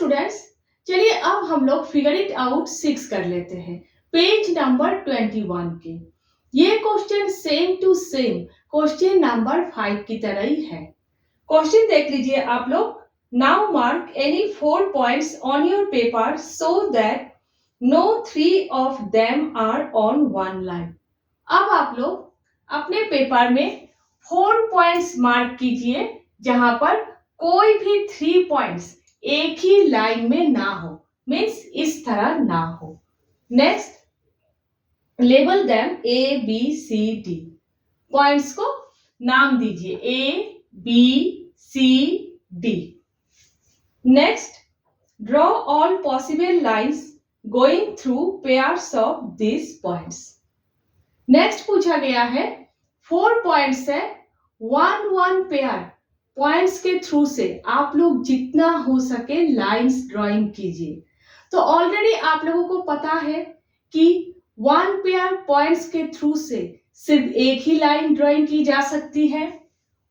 Students, चलिए अब हम लोग फिगर इट आउट 6 कर लेते हैं पेज नंबर 21 के। ये question same to same question number 5 की तरह ही है। क्वेश्चन देख लीजिए आप लोग। Now mark any 4 points on your paper so that no 3 of them are on one line. अब आप लोग अपने पेपर में 4 पॉइंट्स मार्क कीजिए जहां पर कोई भी 3 पॉइंट्स एक ही लाइन में ना हो, मीन्स इस तरह ना हो। Next, label them A B C D. Points को नाम दीजिए A B C D. Next, draw all possible lines going through pairs of this points. Next पूछा गया है 4 पॉइंट्स है, 1 पेयर पॉइंट्स के थ्रू से आप लोग जितना हो सके लाइंस ड्राइंग कीजिए। तो ऑलरेडी आप लोगों को पता है कि 1 पेयर पॉइंट्स के थ्रू से सिर्फ एक ही लाइन ड्राइंग की जा सकती है।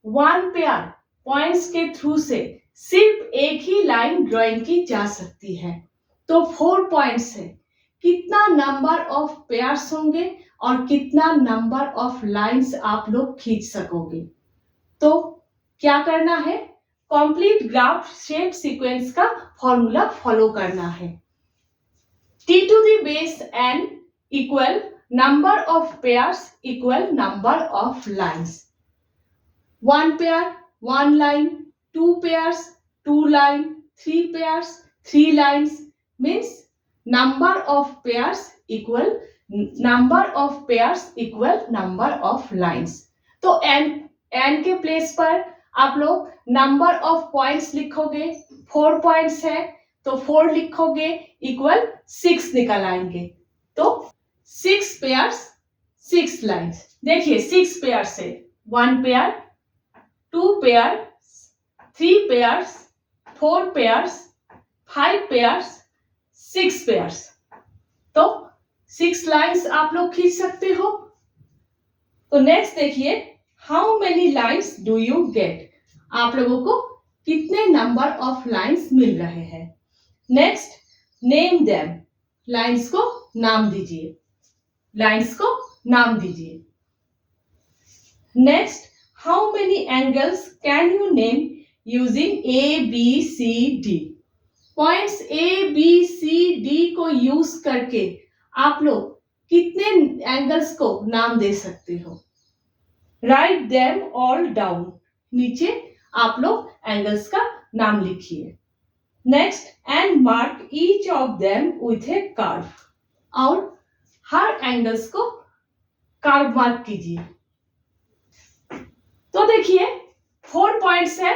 1 पेयर पॉइंट्स के थ्रू से सिर्फ एक ही लाइन ड्राइंग की जा सकती है। तो 4 पॉइंट्स है, कितना नंबर ऑफ पेयर्स होंगे और कितना नंबर ऑफ लाइंस आप लोग खींच सकोगे। तो क्या करना है, कंप्लीट ग्राफ शेप सीक्वेंस का फॉर्मूला फॉलो करना है। t to the base n equal number of pairs equal number of lines. 1 pair 1 line, 2 pairs 2 line, 3 pairs 3 lines, means number of pairs equal number of pairs equal number of lines. तो n के place पर आप लोग number of points लिखोगे। 4 points है तो 4 लिखोगे equal 6 निकल आएंगे। तो 6 पेयर्स 6 लाइंस। देखिए 6 पेयर से 1 pair, 2 pair, 3 pairs, 4 pairs, 5 pairs, 6 pairs. तो 6 लाइंस आप लोग खींच सकते हो। तो नेक्स्ट देखिए, how many lines do you get. आप लोगों को कितने नंबर ऑफ लाइन्स मिल रहे हैं। Next, name them. लाइन्स को नाम दीजिए, लाइन्स को नाम दीजिए। Next, how many angles can you name using A B C D. Points A B C D को यूज करके आप लोग कितने एंगल्स को नाम दे सकते हो। Write them all down. नीचे आप लोग एंगल्स का नाम लिखिए। Next, and mark each of them with A curve. और हर एंगल्स को कर्व मार्क कीजिए। तो देखिए 4 पॉइंट्स है,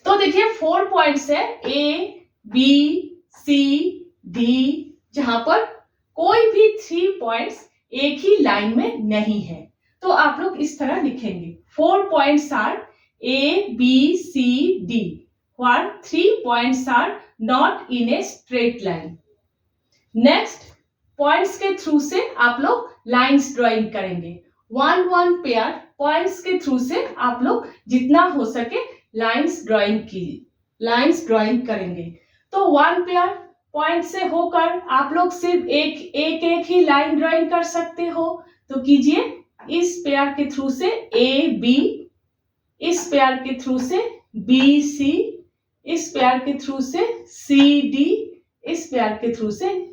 तो देखिए 4 पॉइंट्स है ए बी सी डी, जहां पर कोई भी 3 पॉइंट्स एक ही लाइन में नहीं है। तो आप लोग इस तरह लिखेंगे 4 points are A B C D, where 3 points are not in a straight line. Next, points के थ्रू से आप लोग लाइंस ड्राइंग करेंगे। 1 पेयर पॉइंट्स के थ्रू से आप लोग जितना हो सके लाइंस ड्राइंग करेंगे। तो 1 पेयर पॉइंट से होकर आप लोग सिर्फ एक ही लाइन ड्राइंग कर सकते हो। तो कीजिए, इस पेयर के थ्रू से ए बी, इस पेयर के थ्रू से बी सी, इस पेयर के थ्रू से सी डी, इस पेयर के थ्रू से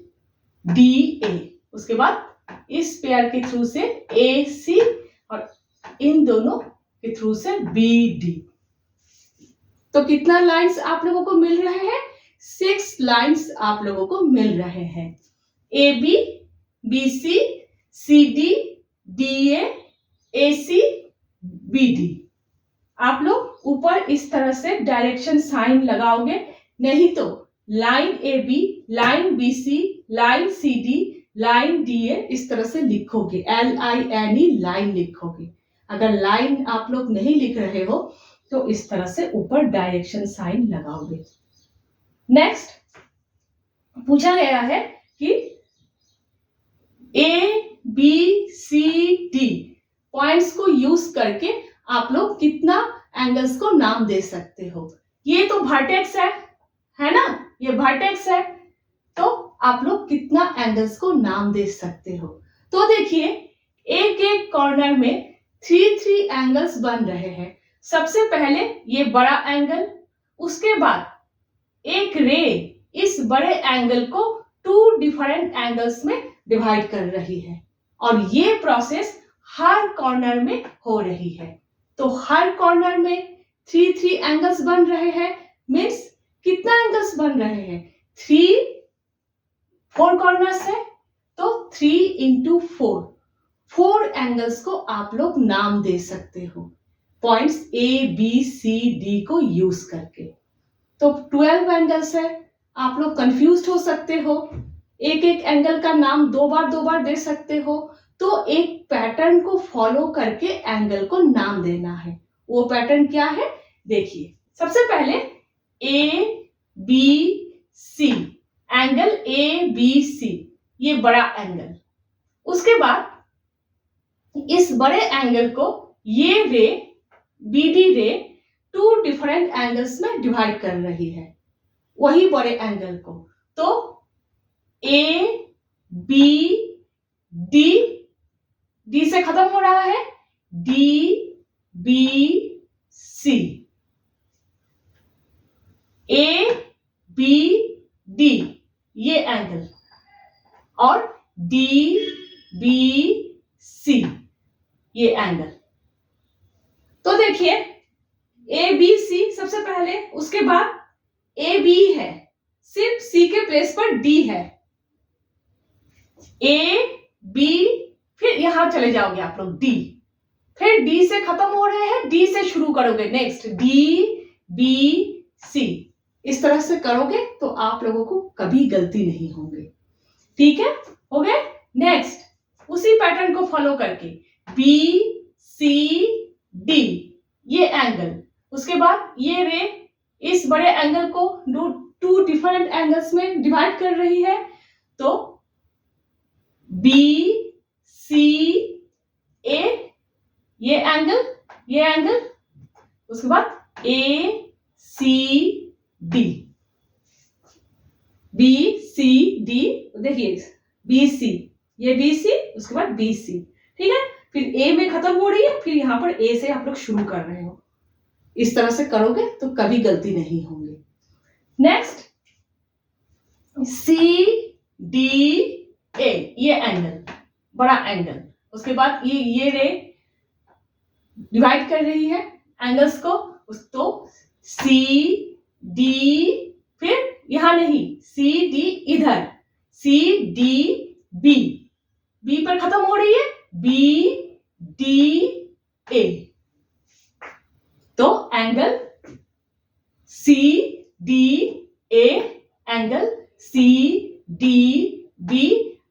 डी ए, उसके बाद इस पेयर के थ्रू से ए सी और इन दोनों के थ्रू से बी डी। तो कितना लाइंस आप लोगों को मिल रहे हैं, 6 लाइंस आप लोगों को मिल रहे हैं। A B, B C, C D, D A C, B D. आप लोग ऊपर इस तरह से डायरेक्शन साइन लगाओगे, नहीं तो line A B, line B C, line C D, line D A इस तरह से लिखोगे, LINE लाइन लिखोगे। अगर लाइन आप लोग नहीं लिख रहे हो तो इस तरह से ऊपर डायरेक्शन साइन लगाओगे। नेक्स्ट, पूछा गया है कि A B C D points को यूज करके आप लोग कितना एंगल्स को नाम दे सकते हो। ये तो वर्टेक्स है ना, ये वर्टेक्स है। तो आप लोग कितना एंगल्स को नाम दे सकते हो। तो देखिए एक एक कॉर्नर में 3 एंगल्स बन रहे हैं। सबसे पहले ये बड़ा एंगल, उसके बाद एक रे इस बड़े एंगल को 2 डिफरेंट एंगल्स में डिवाइड कर रही है और ये प्रोसेस हर कॉर्नर में हो रही है। तो हर कॉर्नर में 3 एंगल्स बन रहे हैं। मीन्स कितना एंगल्स बन रहे हैं? 4 कॉर्नर्स है तो 3 into 4 एंगल्स को आप लोग नाम दे सकते हो points A B C D को यूज करके। तो 12 एंगल्स है। आप लोग कंफ्यूज हो सकते हो, एक एक एंगल का नाम दो बार दे सकते हो। तो एक पैटर्न को फॉलो करके एंगल को नाम देना है। वो पैटर्न क्या है देखिए। सबसे पहले A B C, angle ABC, ये बड़ा एंगल। उसके बाद इस बड़े एंगल को ये रे BD रे 2 डिफरेंट एंगल्स में डिवाइड कर रही है, वही बड़े एंगल को। तो A B D, D से खत्म हो रहा है, D B C, A B D ये एंगल और D B C ये एंगल। तो देखिए A B C सबसे पहले, उसके बाद A B है, सिर्फ C के प्लेस पर D है, A B, फिर यहां चले जाओगे आप लोग D, फिर D से खत्म हो रहे हैं, D से शुरू करोगे, नेक्स्ट D B C। इस तरह से करोगे तो आप लोगों को कभी गलती नहीं होगी। ठीक है, हो गए। नेक्स्ट उसी पैटर्न को फॉलो करके B C D ये एंगल, उसके बाद ये रे इस बड़े एंगल को 2 डिफरेंट एंगल्स में डिवाइड कर रही है। तो B C A ये एंगल, उसके बाद A C D, B C D, देखिए BC, ये BC, उसके बाद BC। ठीक है, फिर A में खत्म हो रही है, फिर यहां पर A से आप लोग शुरू कर रहे हो। इस तरह से करोगे तो कभी गलती नहीं होंगी। नेक्स्ट C D A ये एंगल, बड़ा एंगल, उसके बाद ये रे डिवाइड कर रही है एंगल्स को। तो C D, फिर यहां नहीं, C D इधर, C D B, B पर खत्म हो रही है, B D A। तो angle C D A, angle C D B,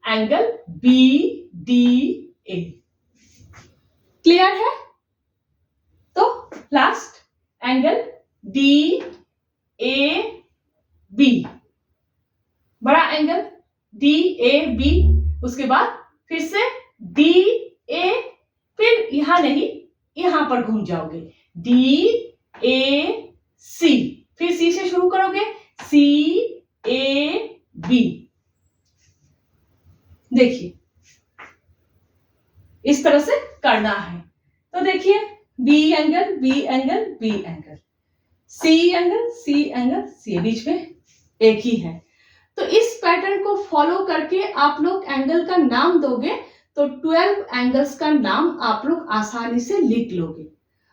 angle B D A। Clear है? तो last angle D A B, बड़ा एंगल D A B, उसके बाद फिर से D A, फिर यहां नहीं, यहां पर घूम जाओगे, D A C, फिर C से शुरू करोगे, C A B। देखिए इस तरह से करना है। तो देखिए B angle B angle B angle, C angle C angle, C बीच में एक ही है। तो इस पैटर्न को फॉलो करके आप लोग एंगल का नाम दोगे तो 12 एंगल्स का नाम आप लोग आसानी से लिख लोगे,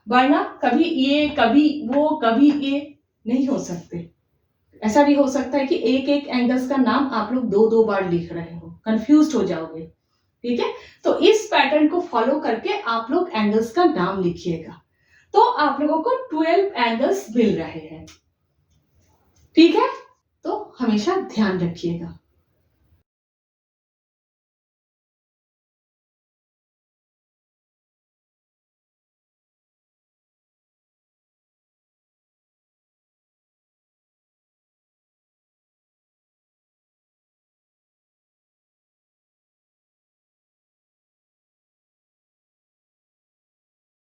वरना कभी ये कभी वो कभी ये नहीं हो सकते। ऐसा भी हो सकता है कि एक एक एंगल्स का नाम आप लोग 2 बार लिख रहे हो, कंफ्यूज हो जाओगे। ठीक है, तो इस पैटर्न को फॉलो करके आप लोग एंगल्स का नाम लिखिएगा, तो आप लोगों को 12 एंगल्स मिल रहे हैं। ठीक है, तो हमेशा ध्यान रखिएगा।